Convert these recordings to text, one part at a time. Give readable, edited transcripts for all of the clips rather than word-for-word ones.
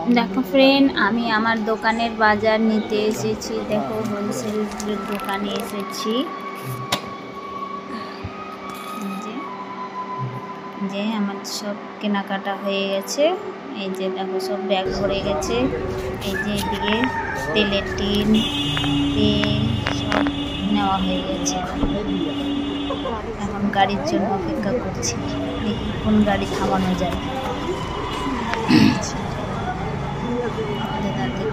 দেখো ফ্রেন্ড, আমি আমার দোকানের বাজার নিতে এসেছি। দেখো হোলসেল দোকানে এসেছি। যে আমার সব কেনাকাটা হয়ে গেছে। এই যে দেখো সব ব্যাগ ভরে গেছে। এই যে এদিকে তেলের টিন, তেল সব নেওয়া হয়ে গেছে। এখন গাড়ির জন্য অপেক্ষা করছি, দেখি কোন গাড়ি থামানো যায়।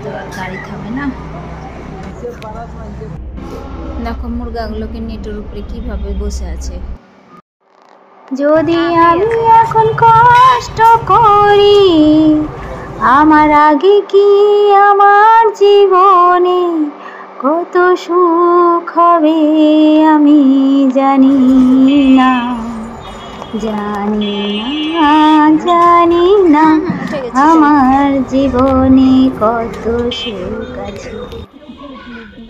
তো আর গাড়ি থামে না। দেখো মুরগাগুলোকে নেটের উপরে কিভাবে বসে আছে। যদি আমি এখন কষ্ট করি, আমার আগে কি আমার জীবনে কত সুখ হবে আমি জানি না, জানি না, জানি না আমার জীবনে কত সুখ আছে।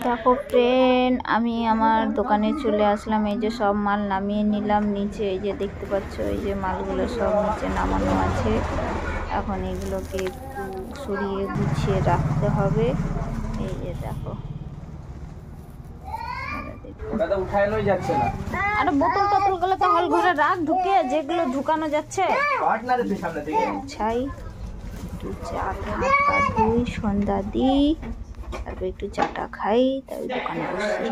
দেখো ফ্রেন্ড, আমি আমার দোকানে চলে আসলাম। এই যে সব মাল নামিয়ে নিলাম নিচে। এই যে দেখতে পাচ্ছ, এই যে মালগুলো সব নিচে নামানো আছে। এখন এগুলোকে একটু সরিয়ে গুছিয়ে রাখতে হবে। এই যে দেখো, আরে বোতল টোতল গুলো তো হল ঘরে রাখ, ঢুকে যেগুলো ঢুকানো যাচ্ছে ছাই। একটু চা টা ধুই, সন্ধ্যা দিই, তারপর একটু চাটা খাই, তারপর দোকানে বসি।